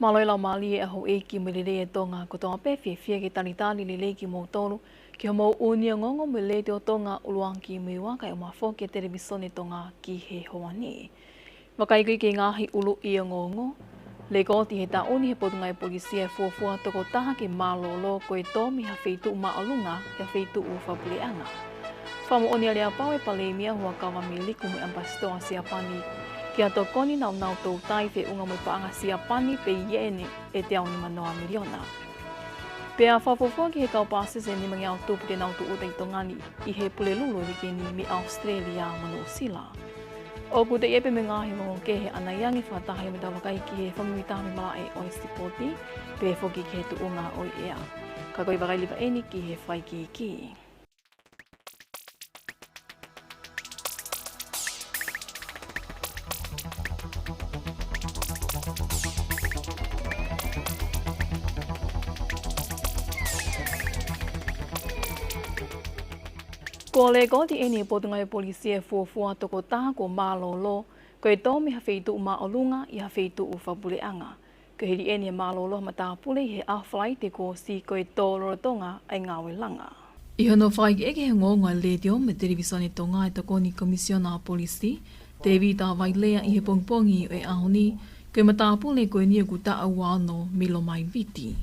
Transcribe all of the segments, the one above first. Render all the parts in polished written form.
Maloi lau mali e ho e ki mulele e tonga ko tonga pe fie ki tanitani le ki mo tolu ki mo unia ngongo mele te o tonga uluang ki miwa kai o mafo ki televisione tonga ki he hoani. Wakai ki ngahi ulu ia ngongo le ko ti he tauni he potunga e polisia e fuafua toko taha ki malolo ko e tomi ha feitu maalunga ya feitu u fapuleanga. Famu onia lea pau e palemia hua kawa miliku me ampastoa siapani kia tokoni nau tau tai fe unga mo paanga siapani pe iene e te au ni manoa miliona. Pea whawhawhua ki he kau pāses e ni mangi au tupu te nau tu utai tongani i he pule lulu e wiki ni mi Australia manu sila. O ku te epe me ngahi mo ke he ana yangi whatahi me tawakai ki he whamuitami malae o i sipoti pe whoki ki he tu unga o i ea. Ka koi wakai liwa eni ki he whaiki ki. Ko le ko ti eni potunga e polisia fuafua toko taha ko malolo ko e tomi ha feitu ma olunga i ha feitu u fapuleanga. Ko heri eni malolo mata pule he a flight te ko si ko e tōro tonga ai ngawe langa. I hono whai eke he ngonga le teo me televisione tonga e toko ni komisiona polisi te vita vai lea i he pongpongi e ahoni ko e mata pule ko e nia ku ta awano milo mai viti.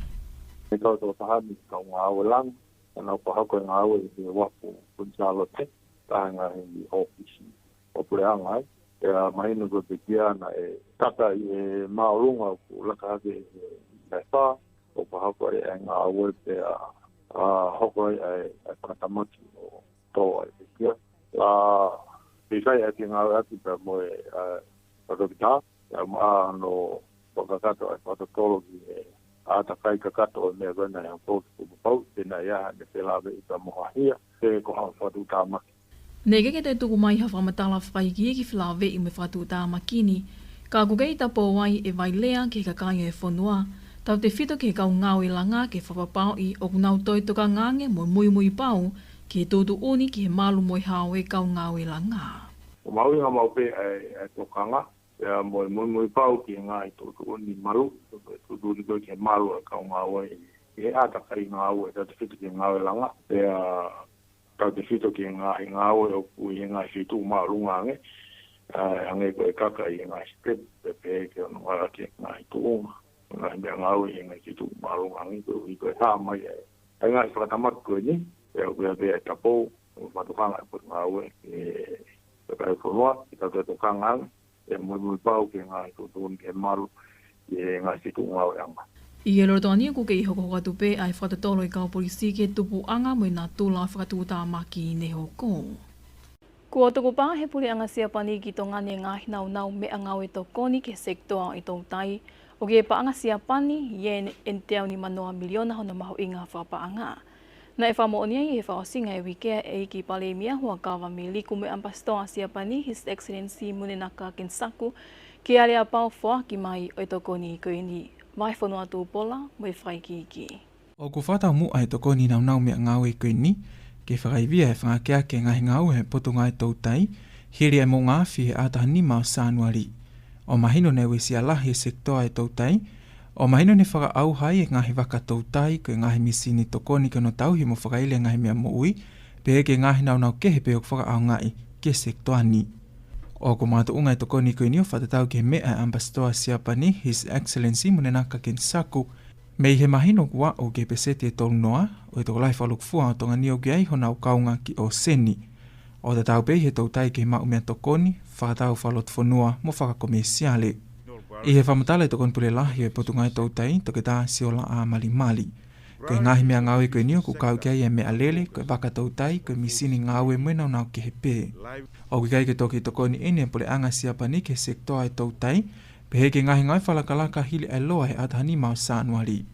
Me kau tō tahani ka ngawe langa. Ana pahako ngā awe i wapu punchalo te, tahanga i ofisi o pureanga ai. Ea mahinu ko te kia na e tata i e maorunga ku laka ake i wha, o pahako e ngā awe te a hoko ai e whakatamaki o tō ai te kia. La pisai ake ngā awe ati pa mo e whakapita, ea maa no whakakato ai whakatologi e ata kai ka kato o mea gana ya pōtu kupau, tēnā ia ne pelawe i ka mohahia, te ko hao whatu tāmaki. Nege ke te tuku mai ha whamatala whaiki ki whilawe i me whatu tāmaki ni, ka kukei tapo wai e vai lea ke ka kai e whanua, tau te whito ke kau ngāwe langa ke whapapau i o kunau toi toka ngange mo mui pau, ke tūtu uni ki he malu moi hao e kau ngāwe langa. O maui ngā maupe e tokanga, ea moi pau ki ngā i tōtu uni malu, tūtu uni ki he malu e kau ngāwe i he ata kai ngāwe, tau te whito ki ngāwe langa, ea tau te whito ki ngāwe o kui he ngā whitu mārunga ange, ange ko e kaka i ngā step, pepe ke ono ngā ki ngā i tūunga, ngā mea ngāwe i ngā whitu mārunga ange, ko e tā mai e ngā i whakatamak koe ni, ea koe e tapou, matukanga e putu ngāwe, e kai whanua, i tau te tokanga ange, e mui pau ki ngā i tūtūni ke maru, i ngā whitu ngāwe anga. I e rotoni ku ke i hoko hokatu pe ai whatatolo i kau polisi ke tupu anga mo i nā tūla whakatu tāmaki i ne hoko. Kua tuku pā he puli anga siapani ki tō ngane ngāhi nau me angau e tō koni ke sektoa i tō tai, o ke pa anga siapani ien en te au ni manoa miliona hona maho i ngā whapaanga. Na e whamonia i he whaosinga e wikea e ki palemia hua kawa me liku me ampastoa siapani His Excellency Munenaka Kensaku ki alea pau whaaki mai o i tō koni i koe ni. Mai whanua tū pola, mai whaiki iki. O ku whatau mu ai toko ni nau mea ngau e koe ni, ke whakaivia e whangakea ke ngahi ngau he potunga e tautai, hiri e mo ngāwhi he ataha ni mao sānuari. O mahino ne wesi alahi e sektoa e tautai, o mahino ne whaka au hai e ngahi waka tautai, koe ngahi misini toko ni kano tauhi mo whakaile ngahi mea mo ui, pe ke ngahi nau kehe pe o whaka au ngai ke sektoa ni. O ko mātu unga i toko ni koe ni o whatatau ke mea ampastoa siapani His Excellency Munenaka Kensaku mei he mahino kua o ke pesete e tolu noa o i toko lai whaluk fua o tonga ni o ke ai hona o kaunga ki o seni. O te tau pei he tautai ke mau mea toko ni whakatau whalot whanua mo whakakomesiale. I he whamatala i toko ni pule lahi o i potunga i tautai toke tā siola a mali. Koe ngahi mea ngau e koe nio ku kau kia i e mea lele, koe waka tautai, koe misini ngau e mwena nau ke he pē. O ki kai ke toki toko ni ene pole anga siapani ke sektoa e tautai, pe he ke ngahi ngai whalakalaka hili e loa he atahani mao sānuari.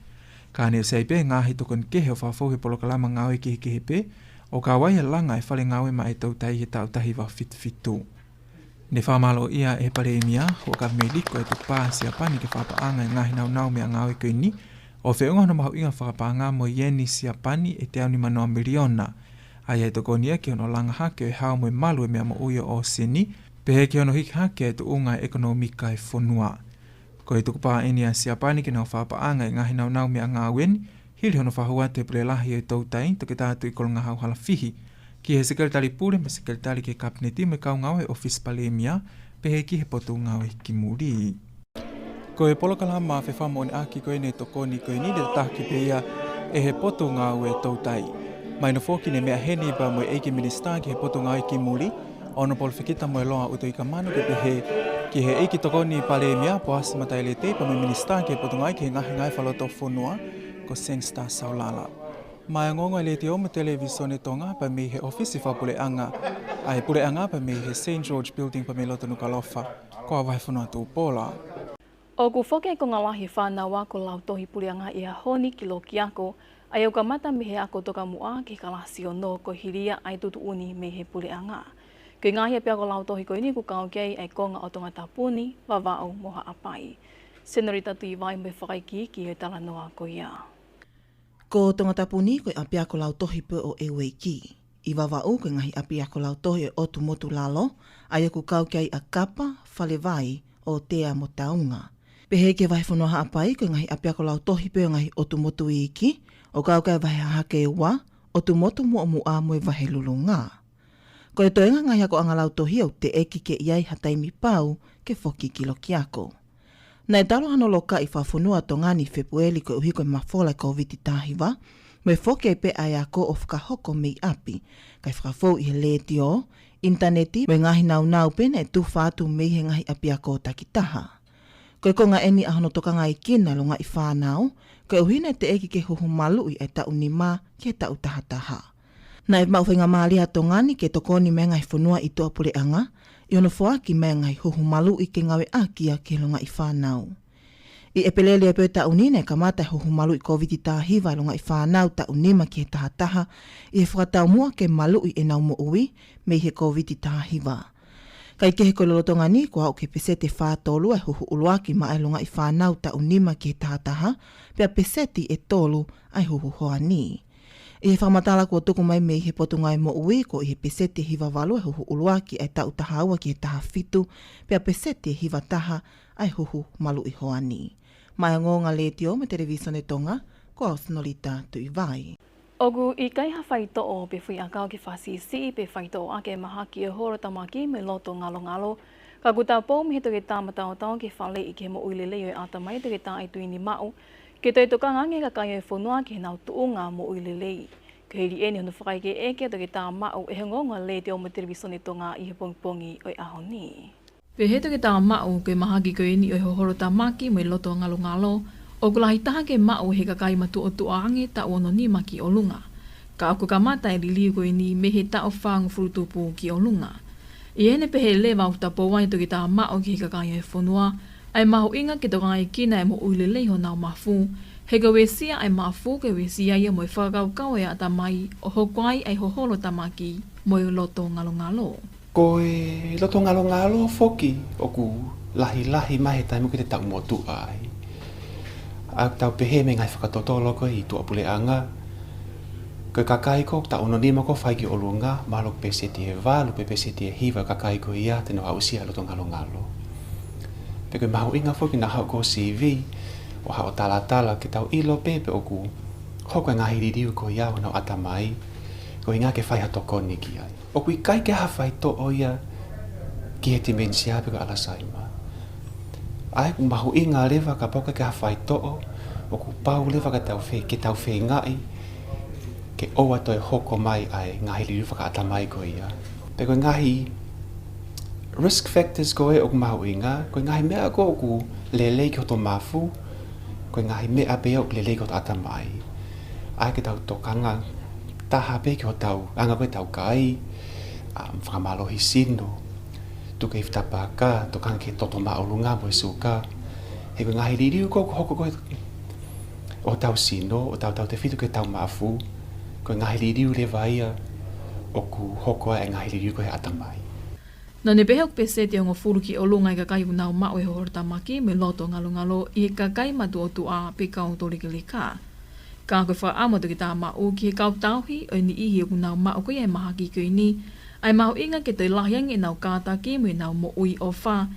Ka ne sei pē ngahi toko ni kehe o whawhau he polokalama ngau e ke he pē, o ka wai e langa e whale ngau e ma e tautai he tautahi wa fitu. Ne whamalo ia e pare e mia, o ka meliko e tupā siapani ke whapaanga e ngahi nau mea ngau e koe ni, o whiunga hona mahu inga whakapanga mo ieni siapani e te au ni manoa miliona. Ai e toko nia ki ono langa hake o e hao mo e malu e mea mo uio o seni, pe he ki ono hiki hake e tu unga e ekonomika e whonua. Ko itu pa ini siapa ni kena fa pa anga ngahi nau me ngawen hili hono fa hua te prelahi e tautai to kita tu ikol ngahau hala fihi ki he sekretari pule me sekretari ke kabineti me kau ngawe office palemia pe he ki he potu ngawe ki muri. Ko e polo kalama fe fa mo aki ko ene to koni ko ni de ta ki pe ia e he potu ngawe tautai. Mai no foki ne me heni ba mo e ki minister ki he potu ngawe ki muri ono pol fikita mo loa uto ikamano ke pe he ki he eki tokoni pale mia po as matailete pa minister ke potungai ke ngai faloto fonua ko sengsta saulala mai ngongo le te o me televisione tonga pa me he office fa pule anga ai pule anga pa me he St George building pa me loto no kalofa ko vai fonua tu pola o ku foke ko ngalahi fa na wa ko lauto hi pule anga ia honi kilo kiako ai o kamata me he ako toka mua ke kalasio no ko hiria ai tutu uni me he pule anga. Ke ngahi pia ko lauto hi ko ini ku kau kei ai konga o tonga tapuni wawao moha apai. Senorita tui vai me whakaiki ki e tala noa ko ia. Ko tonga tapuni ko apia ko lauto hi pe o ewe ki. I wawao ko ngahi apia ko lauto hi o tu motu lalo ai ku kau kei a kapa whale vai o tea mo taunga. Pehe ke vai whanoha apai ko ngahi apia ko lauto hi pe o ngahi o tu motu iki o kau kei vai hake wa o tu motu mo o mua mo e vahe lulunga. Ko e toenga ngai ako anga lauto hiau te eki ke iai hataimi pau ke foki kilo kiako. Nai talo hano loka i whafunua tongani Februeli ko uhiko e mafola COVID tahiwa, me foki e pe ai ako o whakahoko mei api, kai whakafou i he letio, interneti, me ngahi nau pene e tu whātu mei he ngahi api ako takitaha. Ko e ko ngā eni ahono toka ngai kina lo ngai whānau, ko e uhine te eki ke huhu malu i e tau nima ke tau tahataha. Na e mauwhenga maalia tongani ke tokoni me ngai whanua i toa pule anga, i ono whaaki me ngai huhu malu i ke ngawe akia ke longa i whanau. I epelele e peo ta unine ka mata huhu malu i COVID ta hiva longa i whanau ta unima ki he tahataha, i he whakatau mua ke malu i e nau mo ui me he COVID ta hiva. Kai ke he kololo tongani ko hau ke pesete whātolu e huhu uluaki ma ai longa i whanau ta unima ki he tahataha, pia peseti e tolu ai huhu hoani. I he whamatala kua tuku mai me he potungai mo ui ko i he pesete hiva walu e huhu uluaki ai tau taha aua ki he taha fitu, pia pesete hiva taha ai huhu malu i hoani. Mai ngonga le tio me televisione tonga, ko Senorita tui vai. Ogu i kai ha whaito o pe whi akau ki whasisi pe whaito o ake maha ki e horo tamaki me loto ngalo. Ka kuta pō me he toke tāmata o tau ke whale i ke mo uilele o e atamai toke tā i tuini mau. Ke toi toka ngange ka kai e whanua ki he nau tuunga mo uilelei. Ke heri eni hono whakai ke eke toke tā mau e he ngonga le te o mo televisione tonga i he pongi o e ahoni. Pe he toke tā mau ke mahaki ko eni o he horo tamaki mo i loto ngalo. O kulahi taha ke mau he ka kai matu o tuange ta ono ni maki o lunga. Ka aku ka mata e liliu ko eni me he ta o whangu furutupu ki o lunga. I ene pe he le wau ta powai toke tā mau ki he ka kai e whanua. Ai mahu inga ke toka ngai kina e mo uilelei ho nau mafu. He ka wesia ai mafu ke wesia ia mo i whakakau e ata mai o hokwai ai hoholo tamaki mo i loto ngalo. Ko e loto ngalo foki o ku lahi mahe taimu ki te tau motu ai. A tau pehe me ngai whakatotolo ko i tua pule anga. Ko kakai ko ta ono nima ko whai ki olunga malok peseti e walu pe peseti e hiva kakai ko ia te no hausia loto ngalo. Pe koe mahu inga foki na hau ko CV o hao tala ke tau ilo pepe o ku hoko ngahi ririu ko ia o nau atamai ko inga ke whai hatokoni ki ai. O kui kai ke hawhai to o ia ki he timensia pe ko alasaima. Ai ku mahu inga lewa ka poka ke hawhai to o ku pau lewa ka tau whai ngai ke oa toi hoko mai ai ngahi ririu whaka atamai ko ia. Pe koe ngahi risk factors ko e o mahu inga, ko ngahi mea ko ku lelei ki hoto mafu, ko ngahi mea pe o lelei ki hoto atamai. Ai ke tau tokanga taha pe ki hoto anga koe tau kai, whakamalohi sino, tu ke iftapaka, tokanga ke toto maolunga mo e suka. He ko ngahi ririu ko hoko koe o tau sino, o tau te fitu ke tau mafu, ko ngahi ririu le vaia o ku hoko e ngahi ririu ko he atamai. Na ne behok pese te ongo furu ki o lunga i ka kai unau mau e horo tamaki me loto ngalo i ka kai matu o tua pe kau torikili ka. Ka koe wha amatu ki tā mau ki he kau tauhi o ni ihi o unau mau koe maha ki koe ni. Ai mau inga ke toi lahiang e nau kātaki me nau mo ui o wha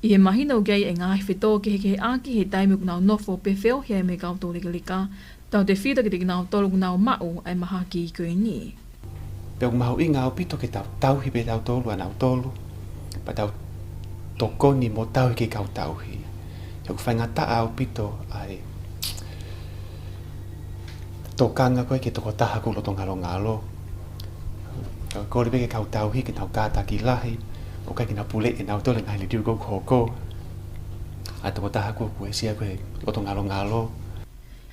I he mahina o gai e ngahi whito ke aki he taimi ku nao nofo pe wheo hea me kau tō lika tau te whita ki te nao tolu ku nao mau ai maha ki i koe ni. Pe o mahu inga o pito ke tau hi pe tau tolu a nao tolu. Pa tau tokoni mo tau hi ke kau tau hi. Tau ku whainga taa o pito ai tokanga koe ke toko taha ku loto ngalo. Ko le ke kau tau hi ke tau kata ki lahi. O kai ki nao pule e nao tolu ngai le diu kou koko. A toko taha ku e sia koe loto ngalo.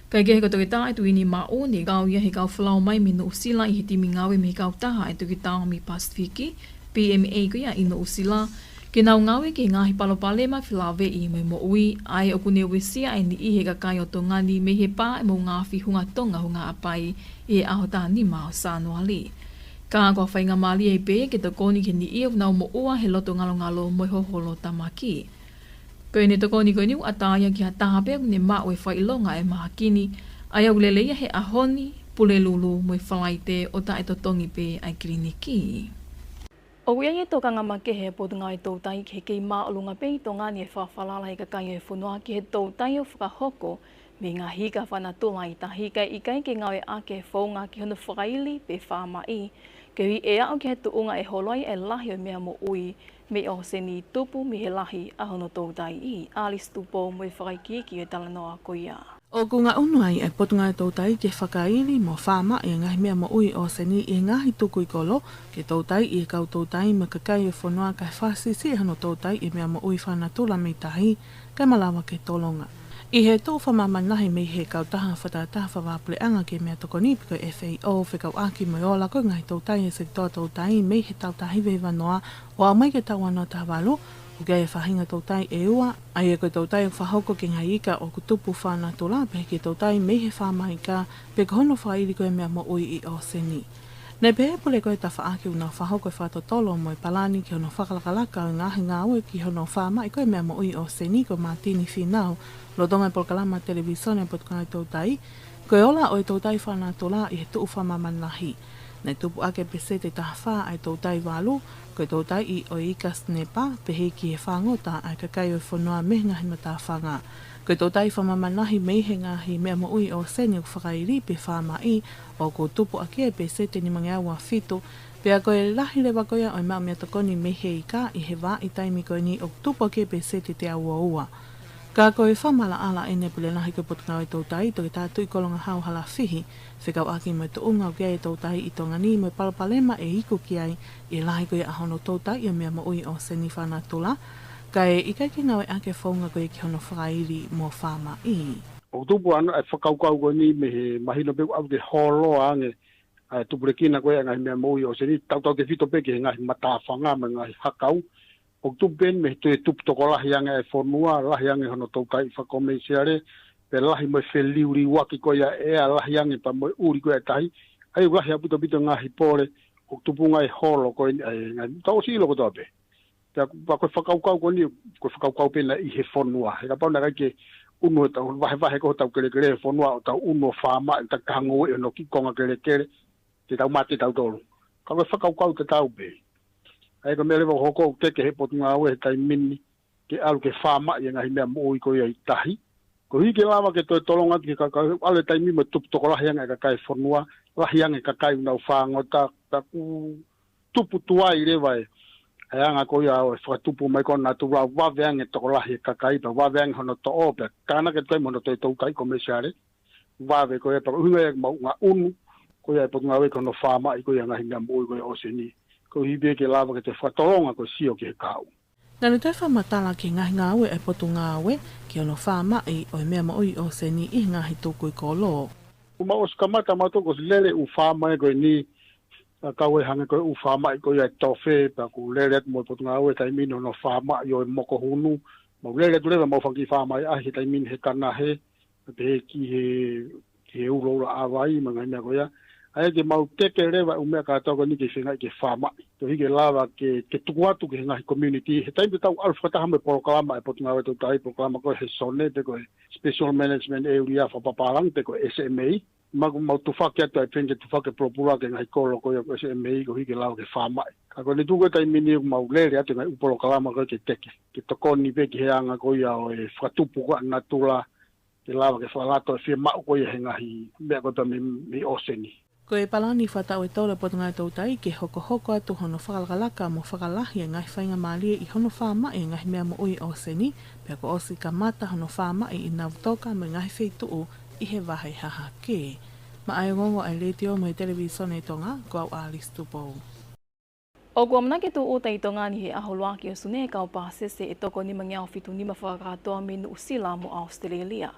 Kai ke ko toki tā e tuini mao ni kau ia he kau whalau mai mi no usila i he timi ngawe me kau taha e toki tā mi Pasifiki, PMA ko ia ino usila. Ke nau ngawe ke ngahi palopale ma whilawe i me mo ui, ai o kune wesia e ni i he kakai o tō ngani me he pā e mo ngā whihunga tonga hunga apai i e aho tā ni mao Sanuali. Ka kua whainga mali e pe ke to koni ke ni i o nau mo ua he loto ngalo mo hoholo tamaki. Koe ne toko ni koe niu ataya ki ha taha pia kune maa ue whailonga e maha kini, ai au leleia he ahoni, pule lulu mui whalaite o ta e totongi pe ai kliniki. O wia e toka ngā make he potunga e tautai ke kei maa olunga pe i tonga ni e whawhalala i ka kai e whunua ki he tautai o whakahoko me ngā hika whanatula i ta hika i kai ke ngawe ake whaunga ki hono whakaili pe whamai, ke hui e au ki he tuunga e holoi e lahi o mea mo ui, me o seni tupu mi he lahi a hono tautai i Alice Tupo mo i whakaiki ki e talanoa koia. O ku ngā unuai e potunga e tautai ke whakaili mo whama e ngahi mea mo ui o seni i ngahi tuku i kolo ke tautai i kau tautai me kakai e whanua kai whasisi e hano tautai i mea mo ui whanatula me tahi kai malawa ke tolonga. I he tō whamamanahi me he kau taha whatataha whawapule anga ke mea toko ni piko FAO whikau aki mo o lako ngai tautai e sektoa tautai me he tautahi vewa noa o au mai ke tau anō tawalu o gai e whahinga tautai e ua ai e koe tautai o whahoko ke ngai ika o kutupu whanatula pe ke tautai me he whamaika pe ka hono whaili koe mea mo ui i o seni. Nei pehe pule koe ta whaake una whahoko e whatotolo mo i palani ki hono whakalakalaka o ngahi ngā ue ki hono whama i koe mea mo ui o seni ko Martini Finau lo donga e polkalama televisione potukangai tautai, koe ola o e tautai whanatola i he tuu whamamanahi. Nei tupu ake pese te taha wha ai tautai walu, koe tautai i o ikas nepa pehe ki he whangota ai kakai o whanua me ngahi mata whanga. Koe tautai whamamanahi me he ngahi mea mo ui o seni o whakairi pe whama i o ko tupu ake e pese te ni mange awa whitu, pea koe lahi lewa koea o i mea mea takoni me he ika i he wā i taimi koe ni o tupu ake pese te aua ua. Ka koe whamala ala e nepule nahi koe potunga o tautai toki tātu i kolonga hau hala whihi, whikau aki mo te unga o kia e tautai i tonga ni mo palapalema e iku ki ai i lahi koe ahono tautai i o mea mo ui o seni whanatula, ka e ikai ki ngawe ake whaunga koe ki hono whakairi mo whama i. O tupu anu e whakaukau koe ni me he mahino peku au te holo ange, tupure kina koe ngahi mea mo ui o seni, tautau te whito peke he ngahi matawhanga me ngahi hakau, o tupen me te tup toko lahi ange e whonua, lahi ange hono tautai whakome seare, pe lahi mo wheliuri waki koia ea lahi ange pa mo uri koe tahi, ai u lahi aputo pito ngahi pore, o tupu ngai holo koe ngai, tau si ilo kotoa pe. Te koe whakaukau koe ni, koe whakaukau pena i he whonua, he ka pauna kai ke unu e tau vahe koe tau kere kere e whonua, o tau unu whama, ta kahango e no ki konga kere kere, te tau mate tau tolu. Ka koe whakaukau te tau pe. Ai ko mele hoko ke he potunga o he tai mini ke alu ke whama i ngahi mea mo i koe i tahi. Ko hi ke lava ke toi tolonga ki ka ale tai mi mo tupu toko lahi anga e kakai whanua, lahi anga e kakai unau whangota, ta ku tupu tuai rewa e. Ai anga koe au e whakatupu mai kona tu rau wawe anga e toko lahi e kakai, pa wawe anga hono to ope, kāna ke toi mono toi taukai ko me seare, wawe koe pa hunga e mau ngā unu, koe e potunga o kono whama i koe ngahi mea mo i koe o seni. Ko hibe ke lava ke te whatoronga ko sio ke kau. Nanu te whamatala ki ngahi ngā ue e potu ngā ue ki ono whamai o mea ma ui o seni i ngahi tōku i kolo. Uma o skamata mato ko lele u whamai ko ni kau e hange ko u whamai ko ia tofe pa ku lele mo potu ngā ue tai mino no whamai o moko hunu. Mo lele tu lewa mo whangi whamai ahi tai min he kana he pe ki he uroura awai ma ngai mea ko ia. Ai ke mau teke rewa umea kātau ni ke whengai ke whamai. To hike lava ke tukuatu ke ngahi community. He taimi tau alfa taha me porokalama e potunga wetu tai porokalama koe he sone te koe Special Management Area whapaparang te koe SMA. mau tu fa ke ta penge tu fa ke propura ke ngai ko ko yo se mei ko hike lau ke fa mai ka ko ni tu ko tai mini mau le ya te ngai upolo kalama ko ke teke ke to kon ni pe ke anga ko ya o fa tu pu ko na tu la ke lau ke fa la to fi ma ko ye ngai me ko ta mi oseni Ko e palani whatau e tau le potunga tau tai ke hoko hoko atu hono whakalgalaka mo whakalahi e ngai whainga maalie I hono whaama e ngai mea mo ui o seni, pia ko osi ka mata hono whaama I nautoka me ngai wheituu I he wahai haha ke. Ma ai ngongo ai letio mo I televisione tonga, ko au Alice Tupou. O kua manake tu o tai tonga ni he aholua ki o sune e kau pāsese e toko ni mangiao fitu ni mawhakatoa minu usila mo Australia.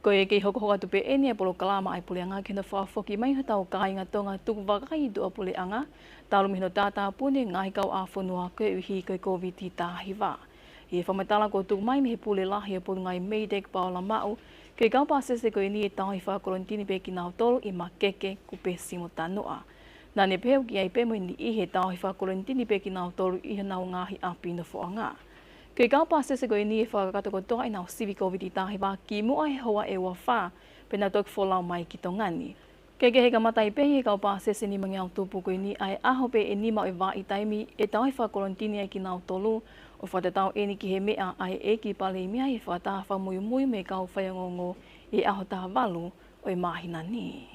Ko e kei hoko hoka tupe eni e polo kalama ai puleanga kena whaafoki mai hatau kai ngā tonga tuku wakai dua puleanga, talu mihino tātā pune ngai kau a whanua koe uhi koe COVID tāhiwa. I e whamatala ko tuku mai mehe pule lahi e pulu ngai Meidek Paola Mau, kei kau pāsese koe ni e tahi whakorontini pe ki nao tolu I makeke kupe simo tanua. Nā ne pēu ki ai pēmui ni I he tahi whakorontini pe ki nao tolu I he nao ngahi api na whoanga. Kei kau pāsese koe ni e whakakato toa I nao sivi COVID tāhiwa ki mua he hoa e wawha, pena toki wholau mai ki tongani. Kei ke he ka matai pehi e kau pāsese ni mangi au tupu koe ni ai aho pe e nima o e wā I taimi e tau he whakorontini ai ki nao tolu, o whatatau eni ki he mea ai e ki pale mea I whataha whamui me kau whaiangongo e aho taha walu o e mahina ni.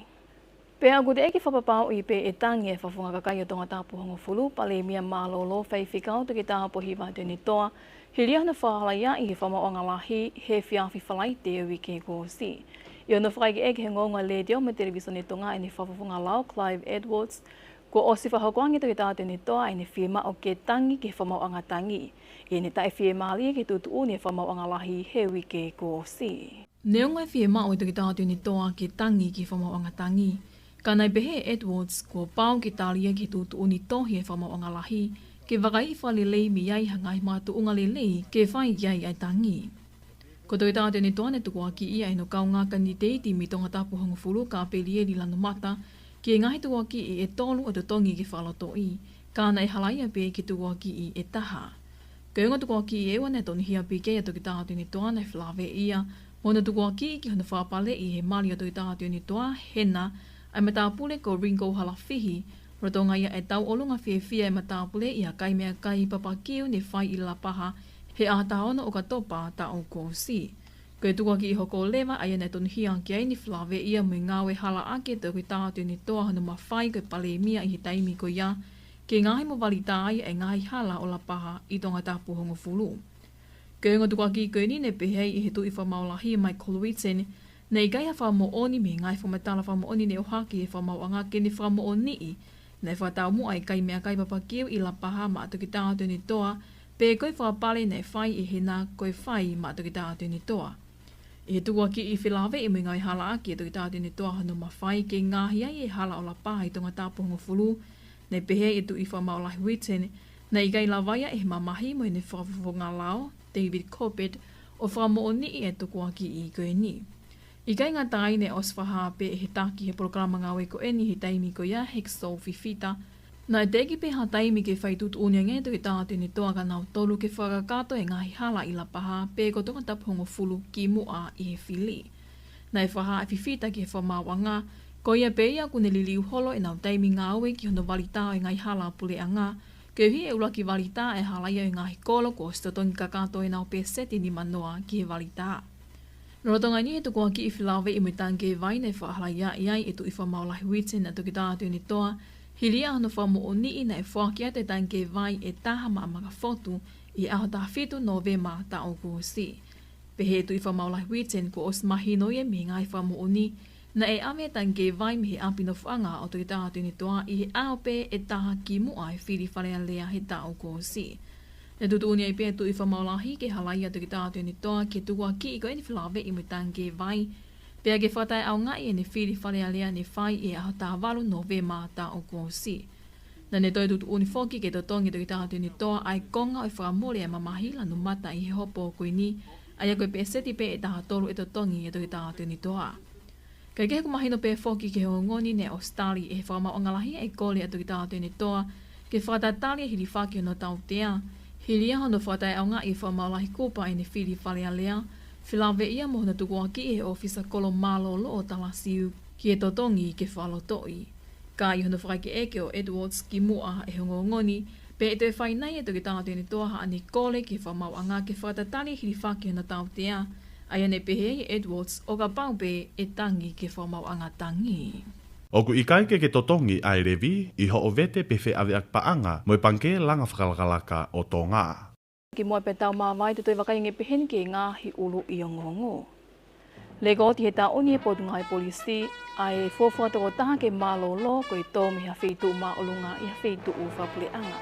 Pea ko te eki whapapau I pe e tangi e whafunga kakai o tonga tāpu hongo fulu, pale mea mālolo whai whikau tuki tāpo hiwa tēne toa, hiri ana whahalaya I he whamaonga lahi, he whiawhi whalai te ui ke kōsi. I ona whaike eki he ngonga le deo me televisione tonga e ne whafunga lau Clive Edwards, ko o si whahakoangi tuki tā tēne toa e ne whiema o ke tangi ke whamaonga tangi, e ne tae whiema lia ke tutu uni e whamaonga lahi he ui ke kōsi. Neongai whiema o tuki tā tēne toa ke tangi ke whamaonga tangi, ka nai behe Edwards ko pao ki talia ki tutu uni tohi e whamaonga lahi, ke wakai I whalelei mi iai hangai mātu unga lelei ke whai iai ai tangi. Ko toi tāte ne toane tuku aki ia e no kau ngā kandideiti mi tonga tapu hongo fulu ka pelie li lanu mata, ki e ngahi tuku aki I e tolu o te tongi ki whaloto I, ka nai halaia pe ki tuku aki I e taha. Ko inga tuku aki I ewa ne toni hia pike e toki tāte ne toane whlawe ia, mona tuku aki ki hona whapale I he mali o toki tāte ne toa hena, ai matapule ko Ringo Halafihi, rotonga ia e tau olunga whiawhia e matapule I a kai mea kai papakiu ne whai I la paha, he a taona o ka topa ta o kōsi. Ko e tukua ki I hoko lewa ai ane tonhia ki ai ni whlawe ia mui ngawe hala ake te koe tātu ni toa hana mawhai koe pale mia I he taimi ko ia, ke ngahi mo wali tāia e ngahi hala o la paha I tonga tapu hongo fulu. Ko e tukua ki koe ni ne pehei I he tu I whamaulahi Michael Whitten, nei gai a whamooni me ngai whamatala whamooni ne ohaki e whamauanga ke ne whamooni I, nei whatau mua I kai mea kai papakiu I la paha ma atu ki tātu ni toa, pe koe whapale nei whai I hena koe whai ma atu ki tātu ni toa. I he tukua ki I whilawe I me ngai hala aki atu ki tātu ni toa hano mawhai ke ngahi ai e hala o la paha I tonga tāpu hongo fulu, nei pehe I tu I whamaulahi Whitten, nei gai la waia e mamahi mo I ne whawhonga lao, David Corbett, o whamooni I e tukua ki I koe ni. I kai ngā tāine o swaha pe he taki he programa ngawe ko eni he taimi ko ia hekso fifita. Nā e teki pe ha taimi ke whaitut unia nge to ki tātu ni toa ka nau tolu ke whakakato e ngahi hala I la paha pe ko tonga tapuhongo fulu ki mua I he whili. Nā e whaha e fifita ki he whamawanga, ko ia pe ia kune li liu holo e nau taimi ngawe ki hono walita e ngahi hala pule a ngā, ke hi e ula ki walita e halaia e ngahi kolo ko stotongi kakato e nau pe seti ni manoa ki he walita. Rotonga ni he tukua ki I whilawe I muitange vai nei whahalaya iai e tu I whamaulahi Whitten na tuki tātu ni toa, hiria hano whamooni I na e whakia te tange vai e taha maamaka fotu I aho taha whitu Novema ta o kōsi. Pehe tu I whamaulahi Whitten ko os mahino e me ngai whamooni, na e ame tange vai me he apino whanga o tuki tātu ni toa I he aho pe e taha ki mua e whiri whalea lea he ta o kōsi. Ne tutu unia I pēr tu I whamaulahi ke halaia tuki tātu ni toa ke tukua ki I koe ni whilawe I muitange vai. Pea ke whatai au ngai e ne whiri whalea lea ne whai e aho tā walu Novema tā o kōsi. Na ne toi tutu uni whoki ke totongi tuki tātu ni toa ai konga o I whakamole e mamahi lanu mata I he hopo koe ni, ai a koe pē seti pē e taha tolu e totongi e tuki tātu ni toa. Kai ke heku mahino pē whoki ke hongoni ne Australi e whakamau e kole a tuki tātu ni toa, ke whakatatalia hili whaki no tau tea, Hilia hono whatai au ngā I whamaulahi kūpa I ne whiri whalea lea, Whilawe ia mo na tukua ki e ofisa kolo malolo o talasiu ki e totongi ke whalotoi. Ka i hono whakaike eke o Edwards ki mua e hongo ngoni, pe e te whainai e toki tātu ni toha ani kole ki whamau anga ke whakatatari hiri whaki hona tautea, ai ane pehe i Edwards o ka paupe e tangi ke whamau anga tangi. Oku i kaike ke totongi ai revi i ho o vete pe fe ave ak paanga mo i panke langa whakalakalaka o tō ngā. Ki mua pe tau mawai te toi wakainge pehen ke ngāhi ulu i o ngongo. Le goti he ta oni e potunga e polisi ai fofua toko taha ke malolo ko i tō miha whitu ma olunga i whitu u whapule anga.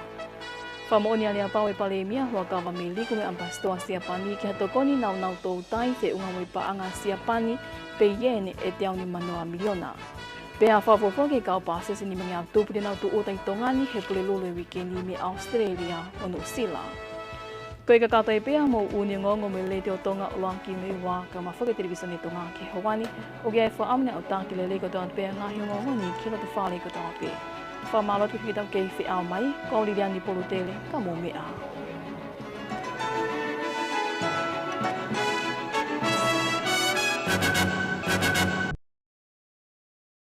Whamoni alea pau e pale mia hua kawa me liku me ampastoa siapani ki hatokoni nau tō tai te unga mo i paanga siapani pe iene e te auni manoa miliona. Pea whawofo ke kau pasese ni mangi au tūpute nau tu utai tongani he pule lule wikendi me Australia o New Zealand. Koe ka kata e pea mo uni ngongo me le te o tonga ulanki me wā ka mawhaka televisione tonga ke Hawani o kia e whaamne au tāki le le ko tonga pea ngahi ngongo ni kila te whāle ko tonga pea. Whamalot ki tau kei whi au mai, kauli liani polu tele ka mō mea.